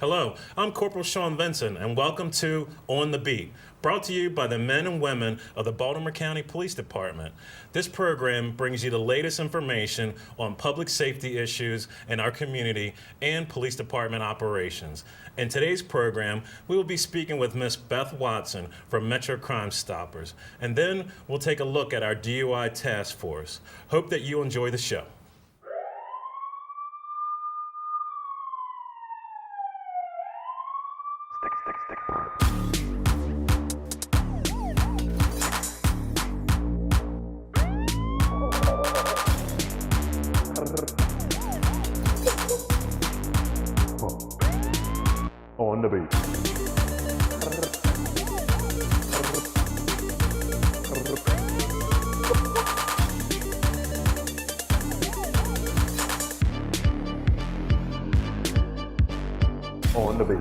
Hello, I'm Corporal Sean Vincent, and welcome to On the Beat, brought to you by the men and women of the Baltimore County Police Department. This program brings you the latest information on public safety issues in our community and police department operations. In today's program, we will be speaking with Miss Beth Watson from Metro Crime Stoppers, and then we'll take a look at our DUI task force. Hope that you enjoy the show. On the beat. On the beat.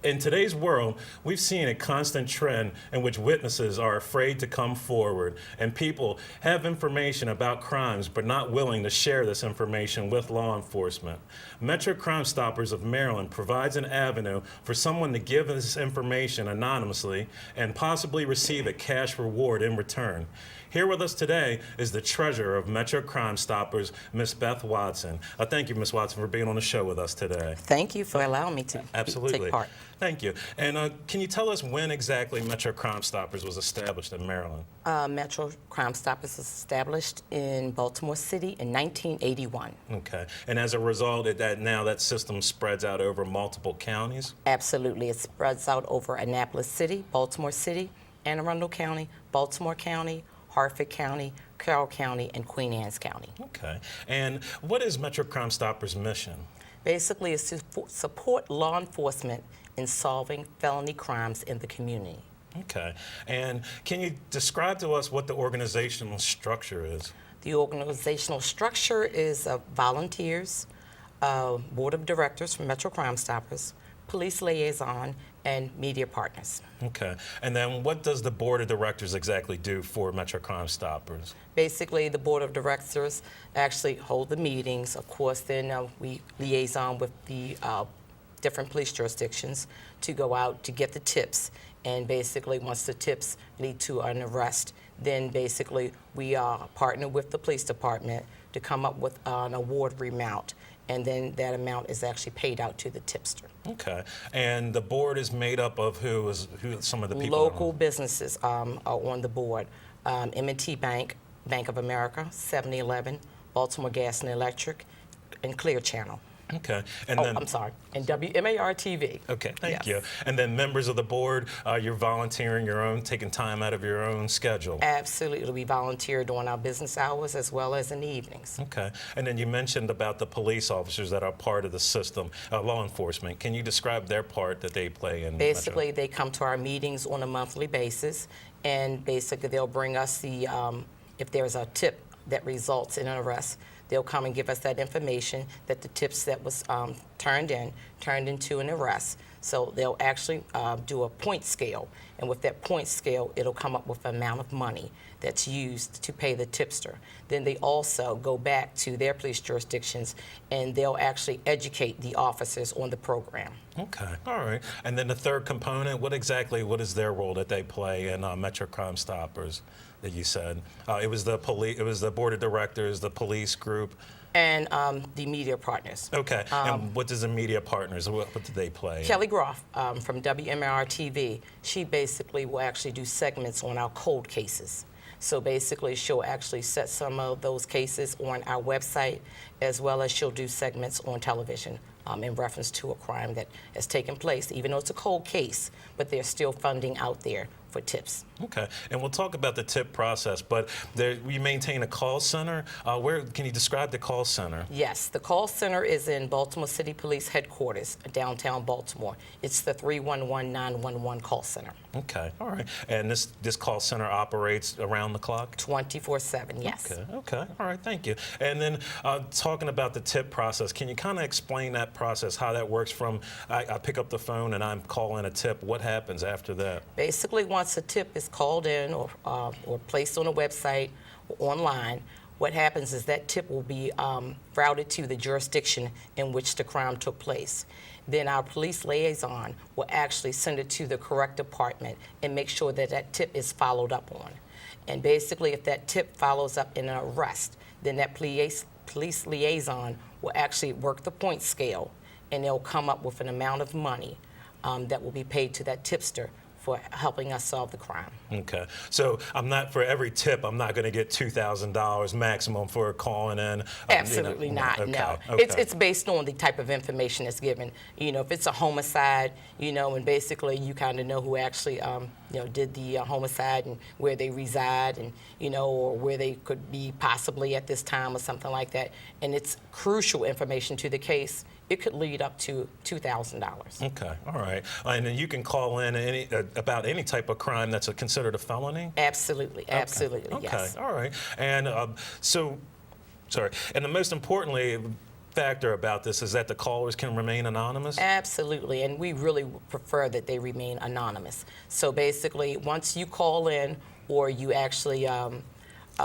In today's world, we've seen a constant trend in which witnesses are afraid to come forward, and people have information about crimes but not willing to share this information with law enforcement. Metro Crime Stoppers of Maryland provides an avenue for someone to give this information anonymously and possibly receive a cash reward in return. Here with us today is the treasurer of Metro Crime Stoppers, Miss Beth Watson. Thank you, Miss Watson, for being on the show with us today. Thank you for allowing me to Absolutely. take part. Thank you. And can you tell us when exactly Metro Crime Stoppers was established in Maryland? Metro Crime Stoppers was established in Baltimore City in 1981. Okay. And as a result, that system spreads out over multiple counties? Absolutely. It spreads out over Annapolis City, Baltimore City, Anne Arundel County, Baltimore County, Hartford County, Carroll County, and Queen Anne's County. Okay. And what is Metro Crime Stoppers' mission? Basically, it's to support law enforcement in solving felony crimes in the community. Okay. And can you describe to us what the organizational structure is? The organizational structure is volunteers, board of directors from Metro Crime Stoppers, police liaison, and media partners. Okay. And then what does the board of directors exactly do for Metro Crime Stoppers? Basically, the board of directors actually hold the meetings. Of course, then we liaison with the different police jurisdictions to go out to get the tips. And basically, once the tips lead to an arrest, then basically we partner with the police department to come up with an award remount. And then that amount is actually paid out to the tipster. Okay. And the board is made up of who some of the people? Local businesses are on the board. M&T Bank, Bank of America, 7-Eleven, Baltimore Gas and Electric, and Clear Channel. Okay. And I'm sorry, and WMAR-TV. Okay, thank Yes. you. And then members of the board, you're volunteering your own, taking time out of your own schedule. Absolutely. We volunteer during our business hours as well as in the evenings. Okay. And then you mentioned about the police officers that are part of the system, law enforcement. Can you describe their part that they play in Basically, Metro? they come to our meetings on a monthly basis, and basically they'll bring us the, if there's a tip that results in an arrest, they'll come and give us that information that the tips that was turned into an arrest. So they'll actually do a point scale, and with that point scale, it'll come up with the amount of money that's used to pay the tipster. Then they also go back to their police jurisdictions, and they'll actually educate the officers on the program. Okay, all right. And then the third component, what is their role that they play in Metro Crime Stoppers that you said? It was the board of directors, the police group. And the media partners. Okay, and what does the media partners, what do they play? Kelly Groff from WMAR-TV, she basically will actually do segments on our cold cases. So basically, she'll actually set some of those cases on our website, as well as she'll do segments on television in reference to a crime that has taken place, even though it's a cold case, but there's still funding out there for tips. Okay, and we'll talk about the tip process, but we maintain a call center. Where can you describe the call center? Yes, the call center is in Baltimore City Police Headquarters, downtown Baltimore. It's the 311-911 call center. Okay, all right. And this call center operates around the clock? 24/7, yes. Okay, all right, thank you. And then talking about the tip process, can you kind of explain that process, how that works from I pick up the phone and I'm calling a tip, what happens after that? Basically, once a tip is called in or placed on a website or online, what happens is that tip will be routed to the jurisdiction in which the crime took place. Then our police liaison will actually send it to the correct department and make sure that that tip is followed up on. And basically, if that tip follows up in an arrest, then that police liaison will actually work the point scale, and they'll come up with an amount of money that will be paid to that tipster for helping us solve the crime. Okay, so for every tip, I'm not going to get $2,000 maximum for calling in. Absolutely not. Okay, No, okay. it's based on the type of information that's given. If it's a homicide, and basically you kind of know who actually, did the homicide and where they reside, and or where they could be possibly at this time or something like that. And it's crucial information to the case. It could lead up to $2,000. Okay, all right. And then you can call in about any type of crime that's considered a felony? Absolutely, absolutely, okay. yes. Okay, all right. And and the most importantly factor about this is that the callers can remain anonymous? Absolutely, and we really prefer that they remain anonymous. So basically, once you call in or you actually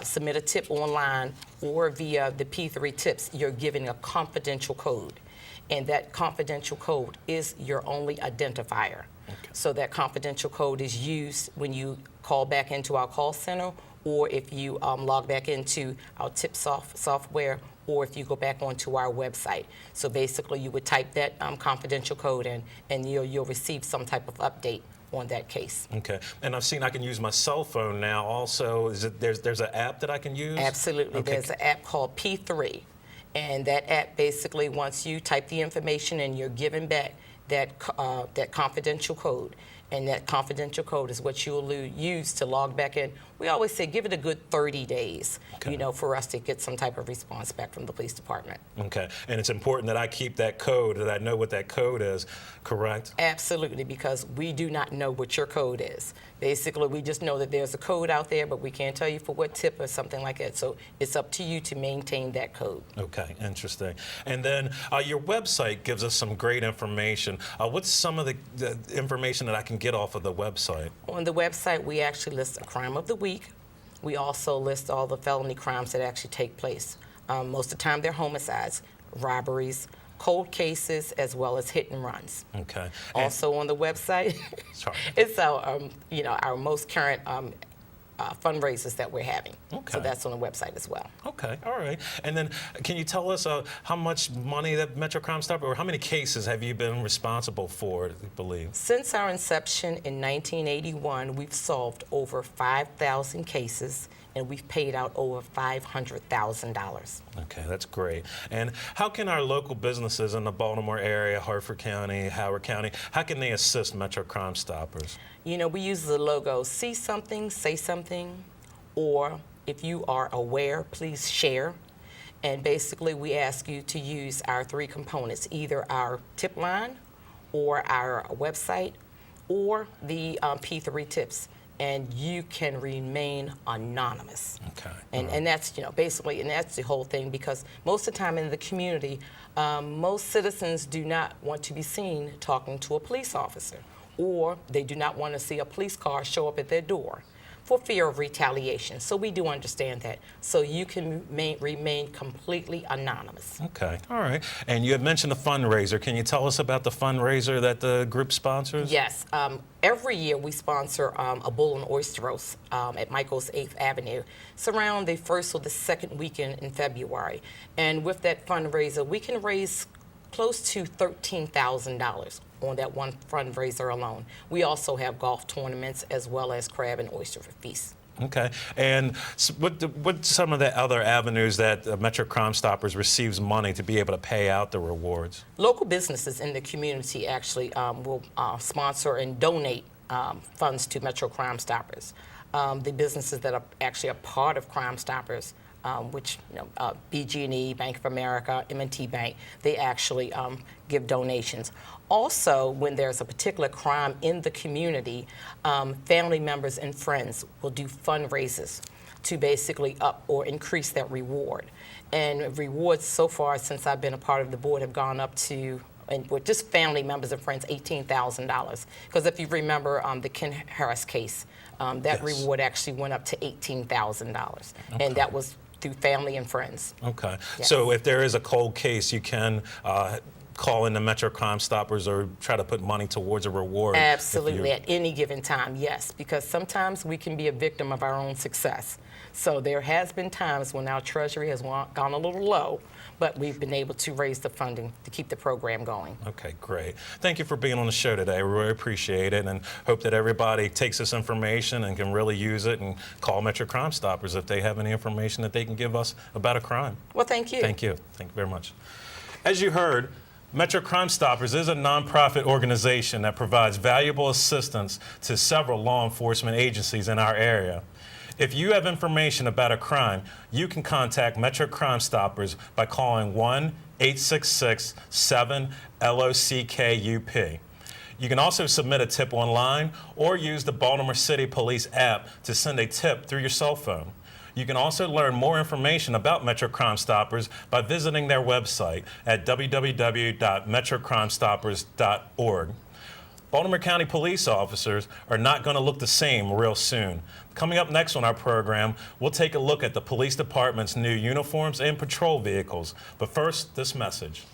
submit a tip online or via the P3 tips, you're given a confidential code. And that confidential code is your only identifier. Okay. So that confidential code is used when you call back into our call center, or if you log back into our tip software, or if you go back onto our website. So basically, you would type that confidential code in, and you'll receive some type of update on that case. Okay, and I've seen I can use my cell phone now also. There's an app that I can use? Absolutely, okay. There's an app called P3. And that app basically, once you type the information and you're given back that confidential code, and that confidential code is what you'll use to log back in. We always say give it a good 30 days, okay. For us to get some type of response back from the police department. Okay, and it's important that I keep that code, that I know what that code is, correct? Absolutely, because we do not know what your code is. Basically, we just know that there's a code out there, but we can't tell you for what tip or something like that. So it's up to you to maintain that code. Okay, interesting. And then your website gives us some great information. What's some of the information that I can get off of the website? On the website, we actually list a crime of the week. We also list all the felony crimes that actually take place. Most of the time, they're homicides, robberies, cold cases, as well as hit and runs. Okay. Also on the website, it's our most current fundraisers that we're having. Okay. So that's on the website as well. Okay, all right. And then can you tell us how much money that Metro Crime Stopper, or how many cases have you been responsible for, I believe? Since our inception in 1981, we've solved over 5,000 cases, and we've paid out over $500,000. Okay, that's great. And how can our local businesses in the Baltimore area, Hartford County, Howard County, how can they assist Metro Crime Stoppers? We use the logo, see something, say something, or if you are aware, please share. And basically, we ask you to use our 3 components, either our tip line or our website or the P3 tips. And you can remain anonymous. Okay. And that's, basically, and that's the whole thing, because most of the time in the community, most citizens do not want to be seen talking to a police officer, or they do not want to see a police car show up at their door for fear of retaliation. So we do understand that. So you can remain completely anonymous. Okay, all right. And you had mentioned a fundraiser. Can you tell us about the fundraiser that the group sponsors? Yes. Every year we sponsor a bull and oyster roast at Michael's 8th Avenue. It's around the first or the second weekend in February. And with that fundraiser, we can raise close to $13,000 on that one fundraiser alone. We also have golf tournaments as well as crab and oyster feasts. Okay. And what some of the other avenues that Metro Crime Stoppers receives money to be able to pay out the rewards? Local businesses in the community actually will sponsor and donate funds to Metro Crime Stoppers. The businesses that are actually a part of Crime Stoppers, which BG&E, Bank of America, M&T Bank, they actually give donations. Also, when there's a particular crime in the community, family members and friends will do fundraisers to basically up or increase that reward. And rewards so far, since I've been a part of the board, have gone up to, and with just family members and friends, $18,000. Because if you remember the Ken Harris case, that yes. reward actually went up to $18,000. Okay. And that was through family and friends. Okay. Yes. So if there is a cold case, you can call in the Metro Crime Stoppers or try to put money towards a reward. if Absolutely, you- at any given time, yes, because sometimes we can be a victim of our own success. So there has been times when our treasury has gone a little low, but we've been able to raise the funding to keep the program going. Okay, great. Thank you for being on the show today. We really appreciate it and hope that everybody takes this information and can really use it and call Metro Crime Stoppers if they have any information that they can give us about a crime. Well, thank you. Thank you. Thank you very much. As you heard, Metro Crime Stoppers is a nonprofit organization that provides valuable assistance to several law enforcement agencies in our area. If you have information about a crime, you can contact Metro Crime Stoppers by calling 1-866-7-LOCKUP. You can also submit a tip online or use the Baltimore City Police app to send a tip through your cell phone. You can also learn more information about Metro Crime Stoppers by visiting their website at www.metrocrimestoppers.org. Baltimore County police officers are not going to look the same real soon. Coming up next on our program, we'll take a look at the police department's new uniforms and patrol vehicles. But first, this message.